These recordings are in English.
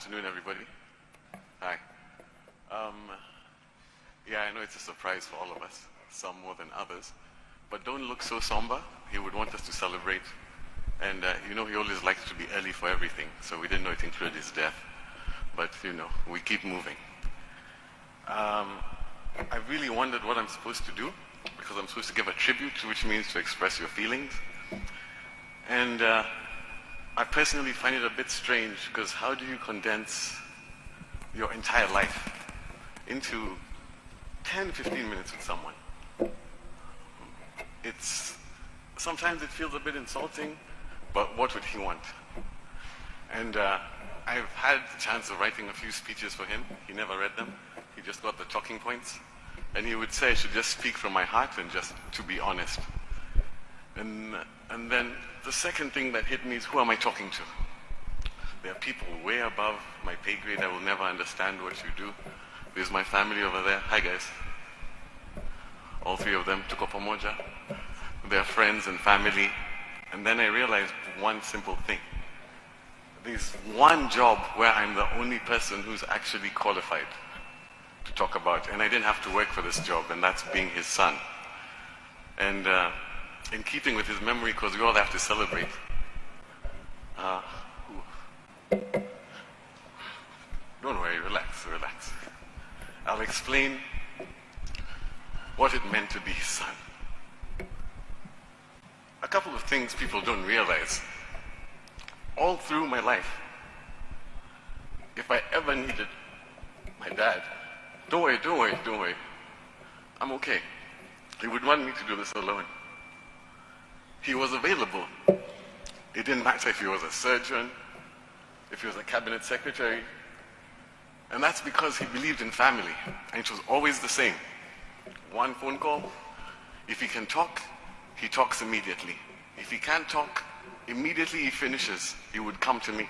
afternoon, everybody. Hi. Yeah, I know it's a surprise for all of us, some more than others, but don't look so somber. He would want us to celebrate. And he always likes to be early for everything, so we didn't know it included his death. But, we keep moving. I really wondered what I'm supposed to do, because I'm supposed to give a tribute, which means to express your feelings. And I personally find it a bit strange, because how do you condense your entire life into 10, 15 minutes with someone? Sometimes it feels a bit insulting, but what would he want? And I've had the chance of writing a few speeches for him. He never read them. He just got the talking points. And he would say I should just speak from my heart and just to be honest. And then the second thing that hit me is, who am I talking to? There are people way above my pay grade. I will never understand what you do. There's my family over there. Hi, guys. All three of them, tuko pamoja. They're friends and family. And then I realized one simple thing. There's one job where I'm the only person who's actually qualified to talk about. And I didn't have to work for this job, and that's being his son. And in keeping with his memory, because we all have to celebrate. Don't worry, relax. I'll explain what it meant to be his son. A couple of things people don't realize. All through my life, if I ever needed my dad, don't worry. I'm okay. He would want me to do this alone. He was available. It didn't matter if he was a surgeon, if he was a cabinet secretary. And that's because he believed in family. And it was always the same. One phone call. If he can talk, he talks immediately. If he can't talk, immediately he finishes. He would come to me.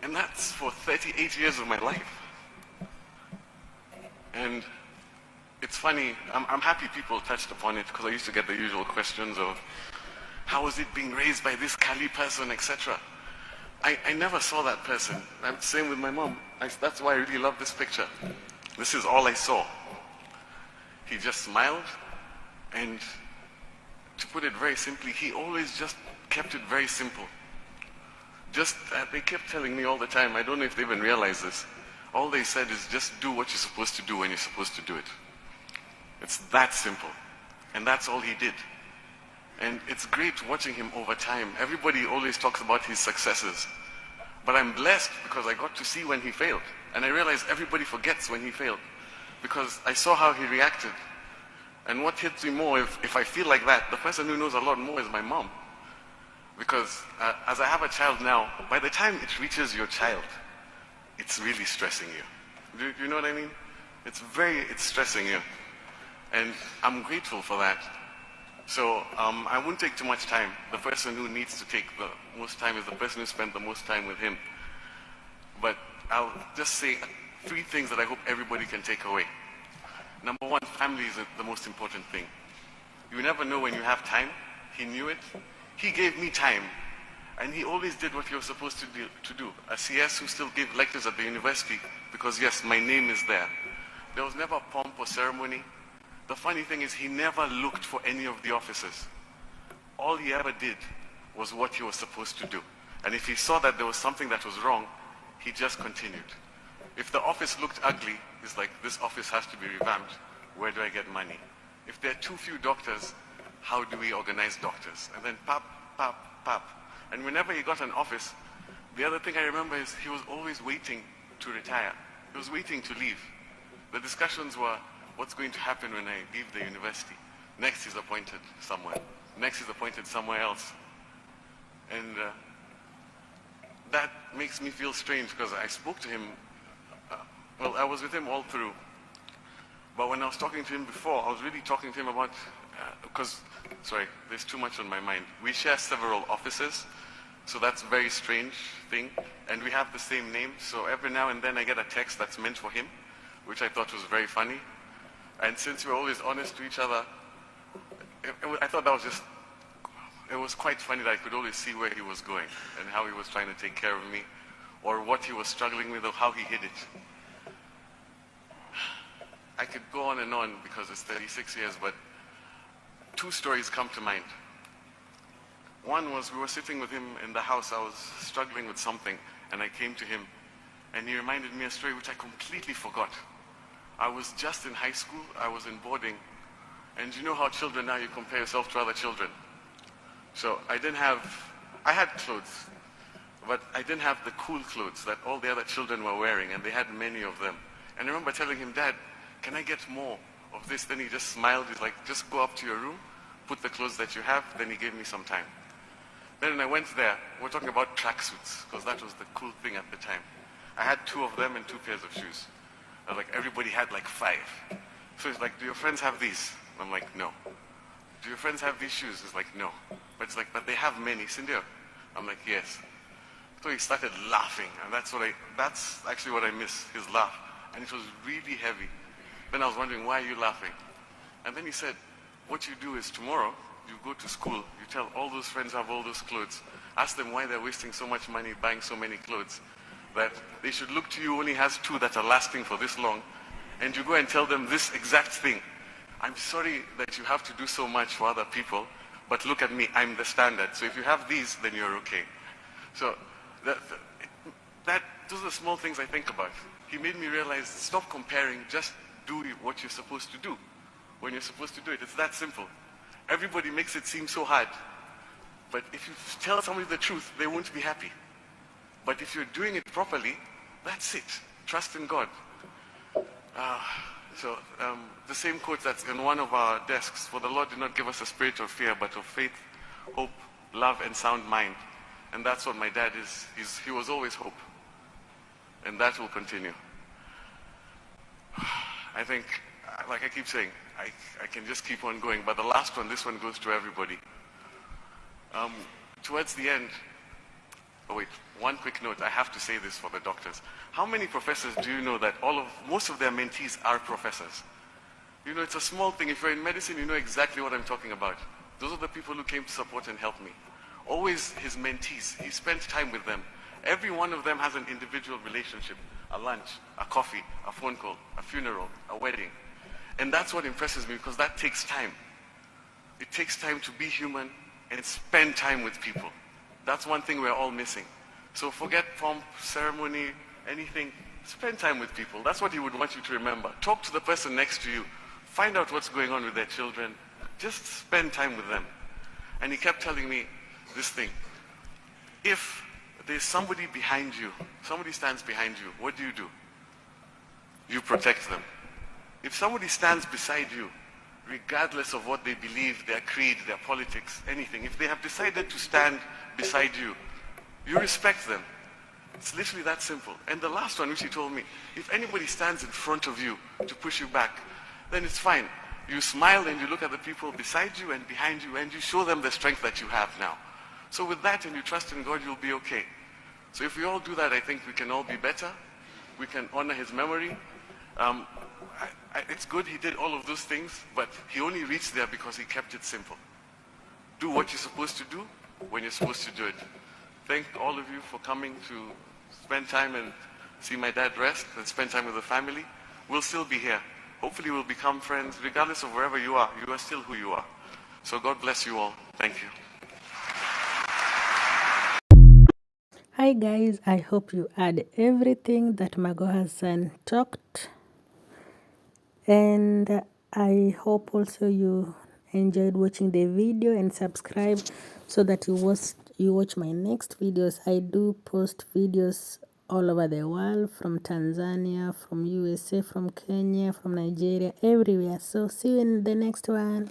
And that's for 38 years of my life. And it's funny, I'm happy people touched upon it, because I used to get the usual questions of, how is it being raised by this Kali person, etc. I never saw that person. Same with my mom. That's why I really love this picture. This is all I saw. He just smiled, and to put it very simply, he always just kept it very simple. They kept telling me all the time, I don't know if they even realize this, all they said is just do what you're supposed to do when you're supposed to do it. It's that simple. And that's all he did. And it's great watching him over time. Everybody always talks about his successes. But I'm blessed because I got to see when he failed. And I realized everybody forgets when he failed, because I saw how he reacted. And what hits me more, if I feel like that, the person who knows a lot more is my mom. Because as I have a child now, by the time it reaches your child, it's really stressing you. Do you know what I mean? It's stressing you. And I'm grateful for that. So I won't take too much time. The person who needs to take the most time is the person who spent the most time with him. But I'll just say 3 things that I hope everybody can take away. Number 1, family is the most important thing. You never know when you have time. He knew it. He gave me time. And he always did what he was supposed to do. A CS who still gave lectures at the university, because yes, my name is there. There was never pomp or ceremony. The funny thing is, he never looked for any of the officers. All he ever did was what he was supposed to do. And if he saw that there was something that was wrong, he just continued. If the office looked ugly, it's like, this office has to be revamped. Where do I get money? If there are too few doctors, how do we organize doctors? And then pap. And whenever he got an office, the other thing I remember is he was always waiting to retire. He was waiting to leave. The discussions were, what's going to happen when I leave the university? Next he's appointed somewhere. Next he's appointed somewhere else. And that makes me feel strange, because I spoke to him, I was with him all through. But when I was talking to him before, I was really talking to him about, there's too much on my mind. We share several offices, so that's a very strange thing. And we have the same name, so every now and then I get a text that's meant for him, which I thought was very funny. And since we're always honest to each other, I thought that was it was quite funny that I could always see where he was going and how he was trying to take care of me, or what he was struggling with or how he hid it. I could go on and on because it's 36 years, but two stories come to mind. One was we were sitting with him in the house. I was struggling with something, and I came to him, and he reminded me a story which I completely forgot. I was just in high school. I was in boarding, and you know how children now, you compare yourself to other children. So I had clothes, but I didn't have the cool clothes that all the other children were wearing, and they had many of them. And I remember telling him, Dad, can I get more of this? Then he just smiled. He's like, just go up to your room, put the clothes that you have. Then he gave me some time. Then when I went there, we're talking about tracksuits, because that was the cool thing at the time. I had 2 of them and 2 pairs of shoes. I was like, everybody had like 5. So he's like, do your friends have these? I'm like, no. Do your friends have these shoes? He's like, no. But it's like, but they have many. Cindy? I'm like, yes. So he started laughing, and that's actually what I miss, his laugh. And it was really heavy. Then I was wondering, why are you laughing? And then he said, what you do is tomorrow, you go to school, you tell all those friends have all those clothes, ask them why they're wasting so much money buying so many clothes, that they should look to you only has 2 that are lasting for this long, and you go and tell them this exact thing. I'm sorry that you have to do so much for other people, but look at me, I'm the standard. So if you have these, then you're okay. So those are the small things I think about. He made me realize, stop comparing, just do what you're supposed to do when you're supposed to do it. It's that simple. Everybody makes it seem so hard. But if you tell somebody the truth, they won't be happy. But if you're doing it properly, that's it. Trust in God. The same quote that's in one of our desks, for the Lord did not give us a spirit of fear, but of faith, hope, love, and sound mind. And that's what my dad is. He was always hope. And that will continue. I think, like I keep saying, I can just keep on going. But the last one, this one goes to everybody. Towards the end, one quick note. I have to say this for the doctors. How many professors do you know that most of their mentees are professors? You know, it's a small thing. If you're in medicine, you know exactly what I'm talking about. Those are the people who came to support and help me. Always his mentees. He spent time with them. Every one of them has an individual relationship. A lunch, a coffee, a phone call, a funeral, a wedding. And that's what impresses me, because that takes time. It takes time to be human and spend time with people. That's one thing we're all missing. So forget pomp, ceremony, anything. Spend time with people. That's what he would want you to remember. Talk to the person next to you. Find out what's going on with their children. Just spend time with them. And he kept telling me this thing. If there's somebody behind you, somebody stands behind you, what do? You protect them. If somebody stands beside you, regardless of what they believe, their creed, their politics, anything, if they have decided to stand beside you, you respect them. It's literally that simple. And the last one, which he told me, if anybody stands in front of you to push you back, then it's fine. You smile and you look at the people beside you and behind you, and you show them the strength that you have now. So with that, and you trust in God, you'll be okay. So if we all do that, I think we can all be better. We can honor his memory. It's good he did all of those things, but he only reached there because he kept it simple. Do what you're supposed to do when you're supposed to do it. Thank all of you for coming to spend time and see my dad rest and spend time with the family. We'll still be here. Hopefully we'll become friends. Regardless of wherever you are still who you are. So God bless you all. Thank you. Hi guys, I hope you had everything that Magoha'S talked, and I hope also you enjoyed watching the video, and subscribe so that you watch my next videos. I do post videos all over the world, from Tanzania, from USA, from Kenya, from Nigeria, everywhere. So see you in the next one.